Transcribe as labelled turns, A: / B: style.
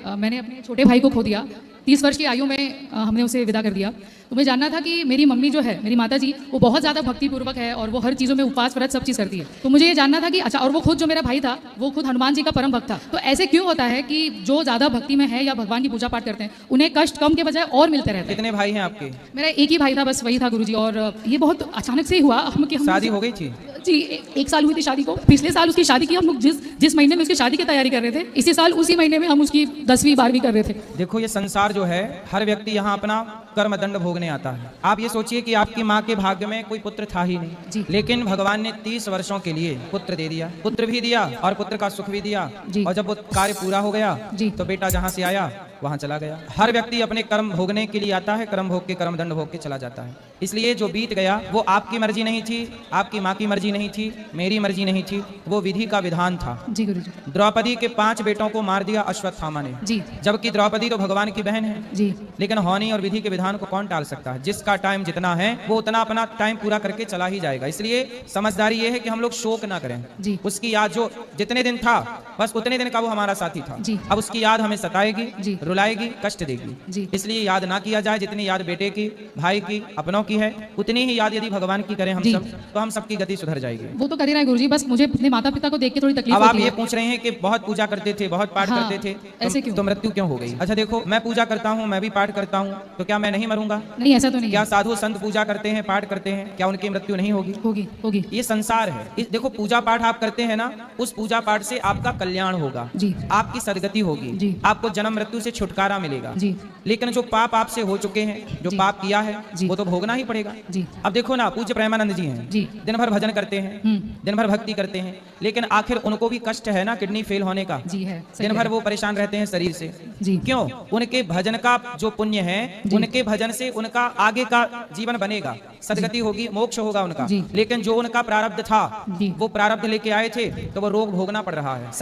A: मैंने अपने छोटे भाई को खो दिया। 30 वर्ष की आयु में हमने उसे विदा कर दिया। तो मुझे जानना था कि मेरी मम्मी जो है, मेरी माता जी, वो बहुत ज़्यादा भक्तिपूर्वक है और वो हर चीज़ों में उपवास व्रत सब चीज़ करती है। तो मुझे ये जानना था कि अच्छा, और वो खुद जो मेरा भाई था वो खुद हनुमान जी का परम भक्त था। तो ऐसे क्यों होता है कि जो ज़्यादा भक्ति में है या भगवान की पूजा पाठ करते हैं उन्हें कष्ट कम के बजाय और मिलते रहते हैं?
B: कितने भाई हैं आपके?
A: मेरा एक ही भाई था, बस वही था गुरुजी। और ये बहुत अचानक से ही हुआ कि हम
B: शादी हो गई थी?
A: जी, एक साल हुई थी शादी को। पिछले साल उसकी शादी की। हम लोग जिस महीने में उसकी शादी की तैयारी कर रहे थे, इसी साल उसी महीने में हम उसकी 10वीं 12वीं कर रहे थे।
B: देखो, ये संसार जो है, हर व्यक्ति यहाँ अपना कर्म दंड भोगने आता है। आप ये सोचिए कि आपकी माँ के भाग्य में कोई पुत्र था ही नहीं, लेकिन भगवान ने 30 वर्षों के लिए पुत्र दे दिया, पुत्र भी दिया और पुत्र का सुख भी दिया। और जब वो कार्य पूरा हो गया तो बेटा जहाँ से आया वहां चला गया। हर व्यक्ति अपने कर्म भोगने के लिए आता है, कर्म भोग के कर्म दंड भोग के चला जाता है। इसलिए जो बीत गया वो आपकी मर्जी नहीं थी, आपकी माँ की मर्जी नहीं थी, मेरी मर्जी नहीं थी, वो विधि का विधान था।
A: जी गुरुजी।
B: द्रौपदी के 5 बेटों को मार दिया अश्वत्थामा ने। जी। जबकि द्रौपदी तो भगवान की बहन है। जी। लेकिन हौनी और विधि के विधान को कौन टाल सकता है? जिसका टाइम जितना है वो उतना अपना टाइम पूरा करके चला ही जाएगा। इसलिए समझदारी ये है कि हम लोग शोक ना करें। जी। उसकी याद जो जितने दिन था बस उतने दिन का वो हमारा साथी था। जी। अब उसकी याद हमें सताएगी, रुलाएगी, कष्ट देगी। इसलिए याद ना किया जाए। जितनी याद बेटे की, भाई की, अपनों की है, उतनी ही याद यदि भगवान की करें हम सब, तो हम सबकी गति सुधर जाएगी।
A: वो तो कर ही रहा है गुरुजी, बस मुझे अपने माता पिता को देख के थोड़ी तकलीफ
B: अब
A: होती
B: आप
A: है।
B: ये पूछ रहे हैं कि बहुत पूजा करते थे, बहुत पाठ करते थे,
A: ऐसे क्यों?
B: तो मृत्यु क्यों हो गई? अच्छा देखो, मैं पूजा करता हूँ, मैं भी पाठ करता हूँ, तो क्या मैं नहीं मरूंगा?
A: नहीं, ऐसा तो नहीं।
B: क्या साधु संत पूजा करते हैं, पाठ करते हैं, क्या उनकी मृत्यु नहीं होगी?
A: होगी, होगी।
B: ये संसार है। देखो, पूजा पाठ आप करते हैं ना, उस पूजा पाठ से आपका कल्याण होगा, आपकी सदगति होगी, आपको जन्म मृत्यु से छुटकारा मिलेगा। लेकिन जो पाप आपसे हो चुके हैं, जो पाप किया है, वो तो भोगना ही पड़ेगा। अब देखो ना, पूज्य प्रेमानंद जी हैं, दिन भर भजन करते हैं, दिन भर भक्ति करते हैं, लेकिन आखिर उनको भी कष्ट है ना किडनी फेल होने का। दिन भर वो परेशान रहते हैं शरीर से। क्यों? उनके भजन का जो पुण्य है, उनके भजन से उनका आगे का जीवन बनेगा, सदगति होगी, मोक्ष होगा उनका। लेकिन जो उनका प्रारब्ध था, वो प्रारब्ध लेके आए थे, तो वो रोग भोगना पड़ रहा है।